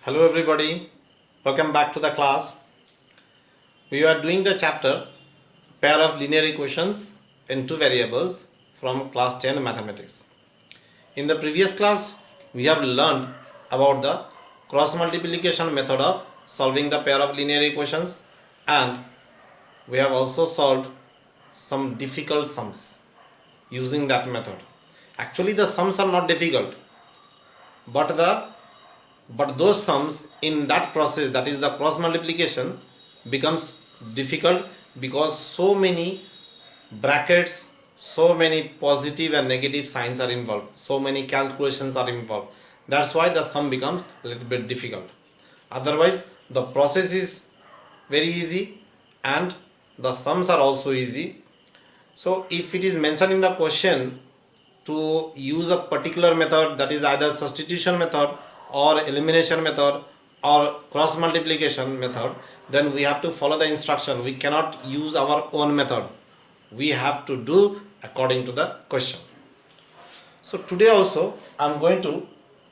Hello everybody, welcome back to the class. We are doing the chapter pair of linear equations in two variables from class 10 mathematics. In the previous class, we have learned about the cross multiplication method of solving the pair of linear equations, and we have also solved some difficult sums using that method. Actually, the sums are not difficult, but those sums in that process, that is the cross multiplication, becomes difficult because so many brackets, so many positive and negative signs are involved, so many calculations are involved. That's why the sum becomes a little bit difficult. Otherwise the process is very easy and the sums are also easy. So if it is mentioned in the question to use a particular method, that is either substitution method or elimination method or cross multiplication method, then we have to follow the instruction. We cannot use our own method. We have to do according to the question. So today also I am going to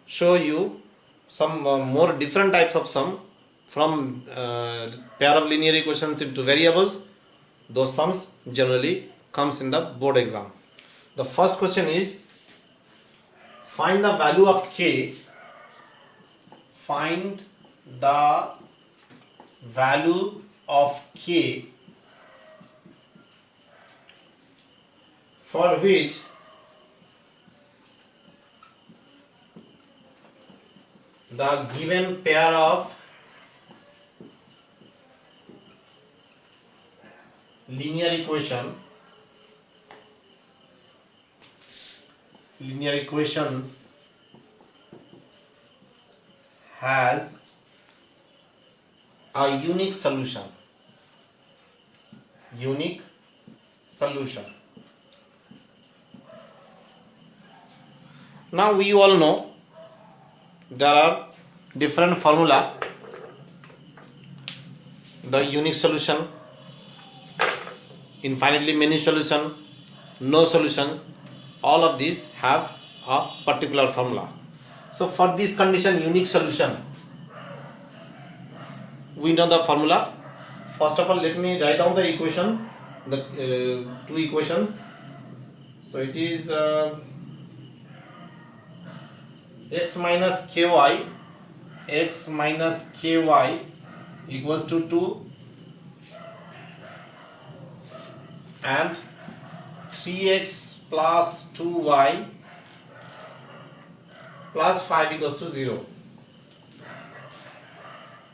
show you some more different types of sum from pair of linear equations into variables. Those sums generally comes in the board exam. The first question is, find the value of k. Find the value of k for which the given pair of linear equations has a unique solution. Now we all know there are different formula. The unique solution, infinitely many solution, no solutions, all of these have a particular formula. So for this condition, unique solution, we know the formula. First of all, let me write down the equation, the two equations. So it is x minus ky equals to 2 and 3x plus 2y plus 5 equals to 0.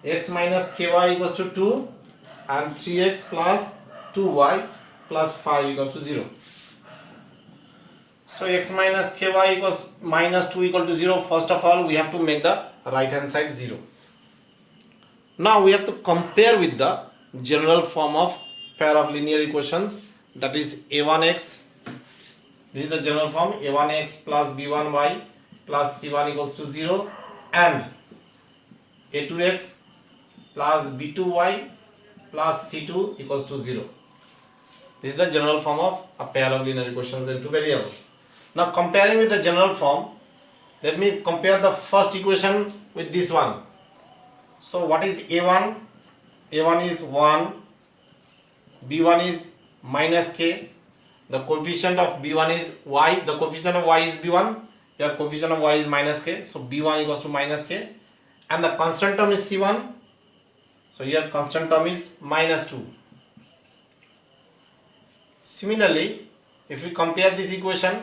X minus ky equals to 2 and 3x plus 2y plus 5 equals to 0. So x minus ky equals minus 2 equal to 0. First of all, we have to make the right hand side 0. Now we have to compare with the general form of pair of linear equations, that is a1x. This is the general form, a1x plus b1y plus c1 equals to 0, and a2x plus b2y plus c2 equals to 0. This is the general form of a pair of linear equations in two variables. Now comparing with the general form, let me compare the first equation with this one. So what is a1? a1 is 1, b1 is minus k, the coefficient of b1 is y, the coefficient of y is b1, here coefficient of y is minus k, so b1 equals to minus k, and the constant term is c1, so here constant term is minus 2. Similarly, if we compare this equation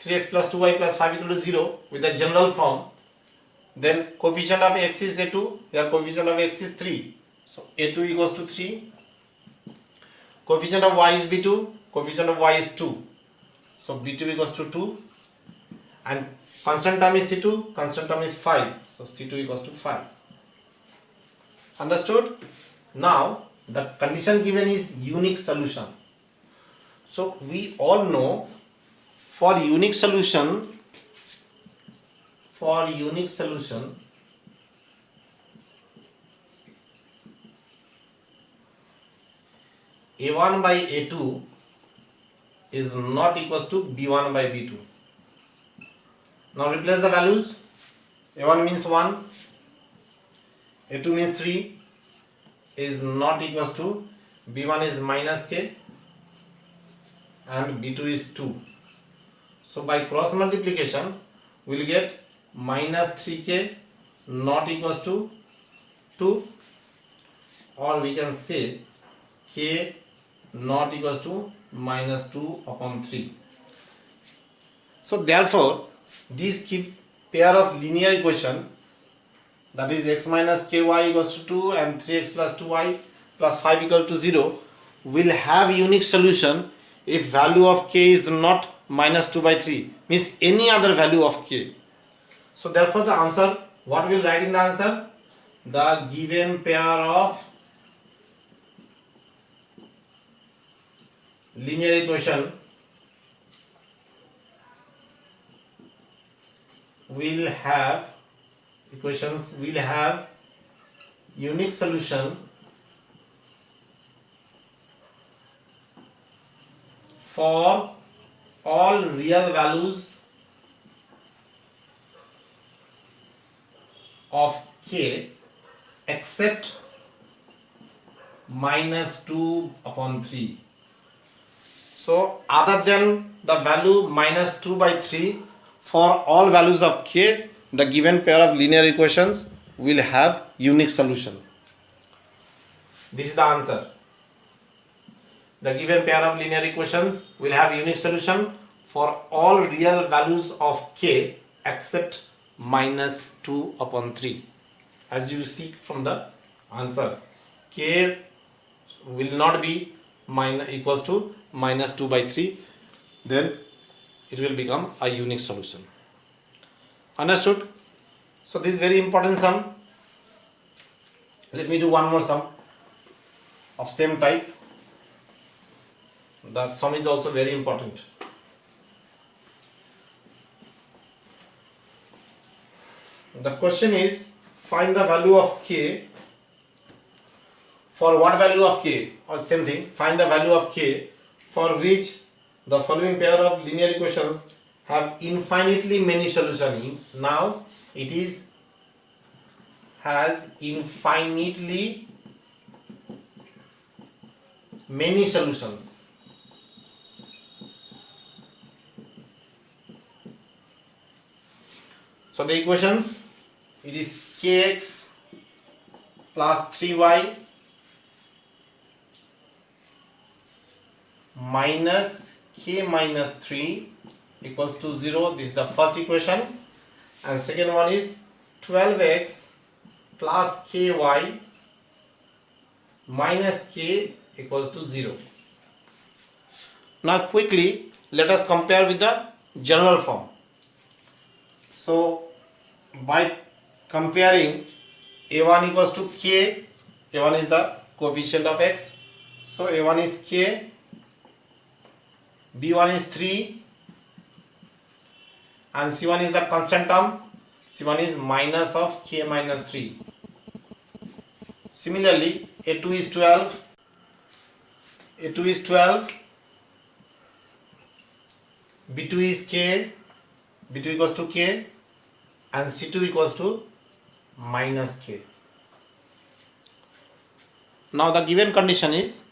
3x plus 2y plus 5 equal to 0 with the general form, then coefficient of x is a2, here coefficient of x is 3, so a2 equals to 3, coefficient of y is b2, coefficient of y is 2, so b2 equals to 2, and constant term is c2, constant term is 5, so c2 equals to 5. Understood? Now the condition given is unique solution. So we all know for unique solution, a1 by a2 is not equals to b1 by b2. Now replace the values. a1 means 1, A2 means 3 is not equals to B1 is minus k and B2 is 2. So by cross multiplication we will get minus 3k not equals to 2, or we can say k not equals to minus 2 upon 3. So therefore these pair of linear equation, that is x minus ky equals to 2 and 3x plus 2y plus 5 equal to 0, will have unique solution if value of k is not minus 2 by 3, means any other value of k. So therefore the answer, what we will write in the answer? The given pair of linear equation will have unique solution for all real values of k except minus 2 upon 3. So other than the value minus 2 by 3, for all values of k, the given pair of linear equations will have unique solution. This is the answer. The given pair of linear equations will have unique solution for all real values of k except minus 2 upon 3. As you see from the answer, k will not be equals to minus 2 by 3, then it will become a unique solution. Understood? So this is very important sum. Let me do one more sum of same type. The sum is also very important. The question is, find the value of k. For what value of k? Or same thing, find the value of k for which the following pair of linear equations have infinitely many solutions. Now it has infinitely many solutions. So the equations, it is kx plus 3y minus k minus 3 equals to 0. This is the first equation. And second one is 12x plus ky minus k equals to 0. Now quickly let us compare with the general form. So by comparing, a1 equals to k, a1 is the coefficient of x, so a1 is k, b1 is 3 and c1 is the constant term, c1 is minus of k minus 3. Similarly a2 is 12, b2 is k, b2 equals to k and c2 equals to minus k. Now the given condition is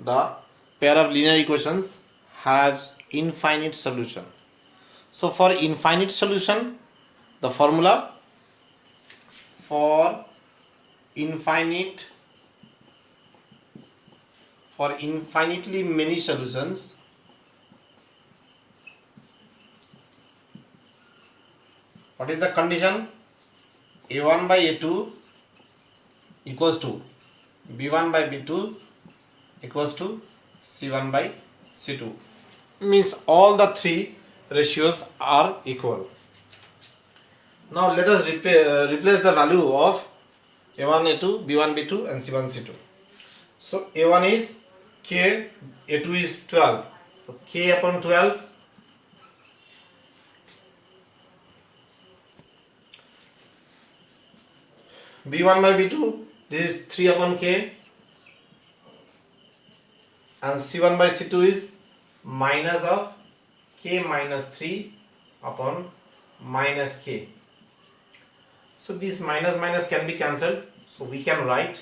the pair of linear equations has infinite solution. So for infinite solution, the formula for infinitely many solutions, what is the condition? a1 by a2 equals to b1 by b2 equals to c1 by c2, means all the three ratios are equal. Now let us replace the value of a1 a2 b1 b2 and c1 c2. So a1 is k, a2 is 12, so k upon 12 b1 by b2, this is 3 upon k, and c1 by c2 is minus of k minus 3 upon minus k. So this minus minus can be cancelled. So we can write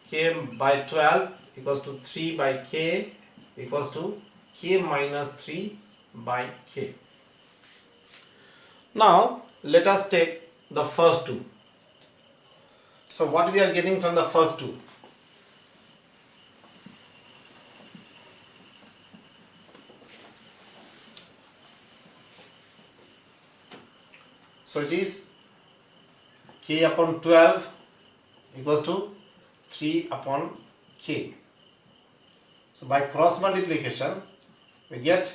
k by 12 equals to 3 by k equals to k minus 3 by k. Now let us take the first two. So what we are getting from the first two? So it is k upon 12 equals to 3 upon k. So by cross multiplication we get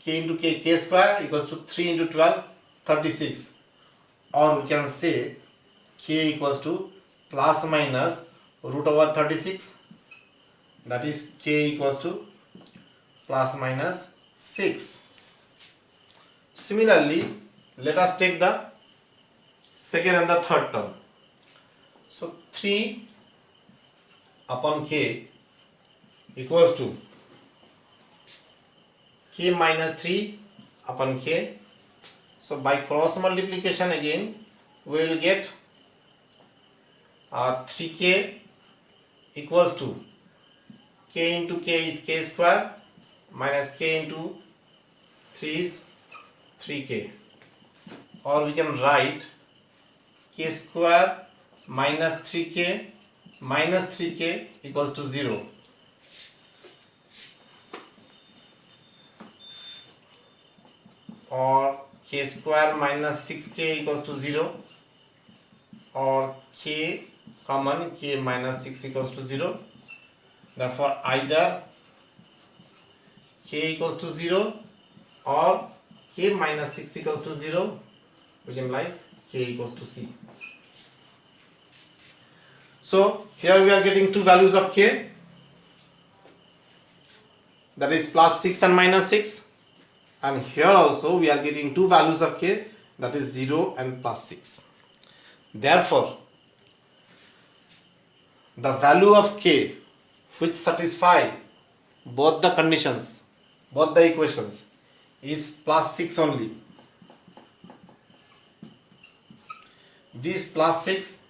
k into k square equals to 3 into 12, 36, or we can say k equals to plus minus root over 36, that is k equals to plus minus 6. Similarly, let us take the second and the third term. So 3 upon k equals to k minus 3 upon k. So by cross multiplication again we will get 3k equals to k into k is k square minus k into 3 is 3k, or we can write k square minus 3k equals to 0. Or k square minus 6k equals to 0, or k common k minus 6 equals to 0. Therefore either k equals to 0 or k minus 6 equals to 0, which implies k equals to c. So here we are getting two values of k, that is plus 6 and minus 6, and here also we are getting two values of k, that is 0 and plus 6. Therefore the value of k which satisfy both the conditions, both the equations, is plus 6 only. These plus 6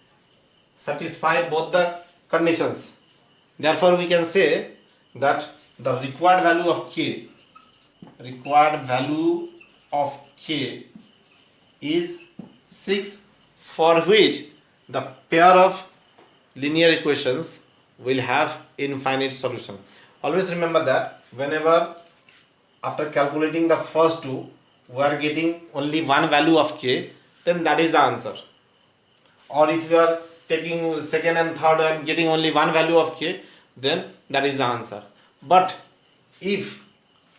satisfy both the conditions. Therefore we can say that the required value of k is 6, for which the pair of linear equations will have infinite solution. Always remember that whenever after calculating the first two we are getting only one value of k, then that is the answer. Or if you are taking second and third and getting only one value of k, then that is the answer. But if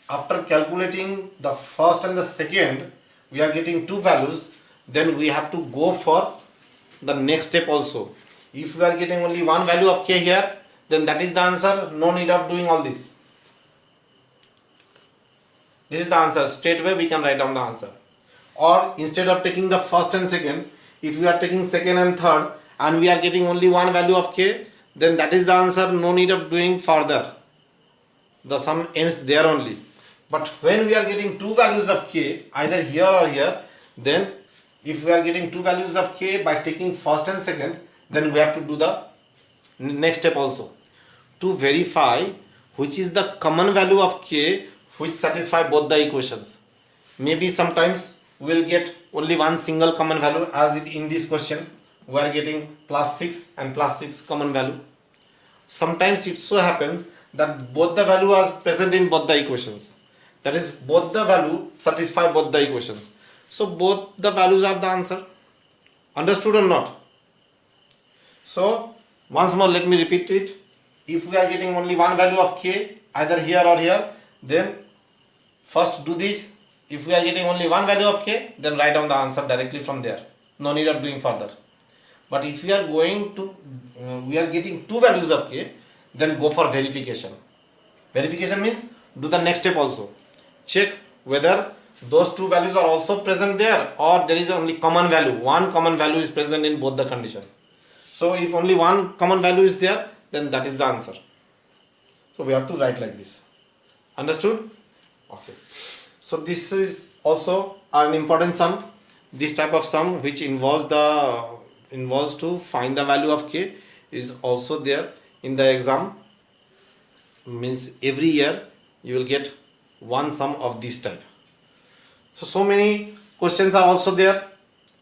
after calculating the first and the second we are getting two values, then we have to go for the next step also. If we are getting only one value of k here, then that is the answer, no need of doing all this. This is the answer, straight away we can write down the answer. Or instead of taking the first and second, if we are taking second and third and we are getting only one value of k, then that is the answer, no need of doing further. The sum ends there only. But when we are getting two values of k, either here or here, then if we are getting two values of k by taking first and second, then we have to do the next step also, to verify which is the common value of k which satisfy both the equations. Maybe sometimes we will get only one single common value, as in this question we are getting plus 6 and plus 6 common value. Sometimes it so happens that both the value are present in both the equations, that is both the value satisfy both the equations. So both the values are the answer. Understood or not? So once more let me repeat it. If we are getting only one value of k, either here or here, then first do this. If we are getting only one value of k, then write down the answer directly from there, no need of doing further. But if we are we are getting two values of k, then go for verification. Verification means do the next step also. Check whether those two values are also present there, or there is only common value. One common value is present in both the conditions. So if only one common value is there, then that is the answer. So we have to write like this. Understood? Okay. So this is also an important sum. this type of sum which involves to find the value of k is also there in the exam. Means every year you will get one sum of this type. So many questions are also there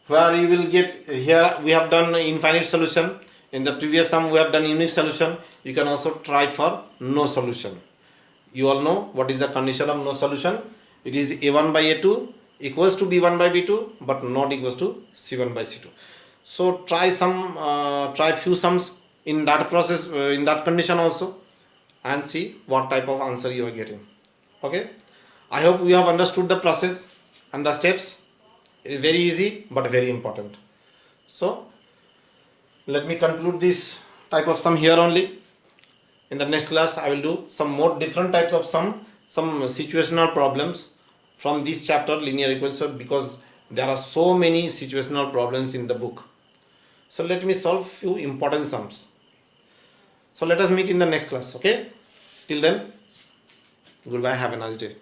where you will get, here we have done infinite solution, in the previous sum we have done unique solution. You can also try for no solution. You all know what is the condition of no solution. It is a1 by a2 equals to b1 by b2 but not equals to c1 by c2. So try few sums in that process, in that condition also, and see what type of answer you are getting. Okay, I hope you have understood the process and the steps. It is very easy but very important. So let me conclude this type of sum here only. In the next class I will do some more different types of sum, some situational problems from this chapter, linear equation, because there are so many situational problems in the book. So let me solve few important sums. So let us meet in the next class. Okay, till then, goodbye, have a nice day.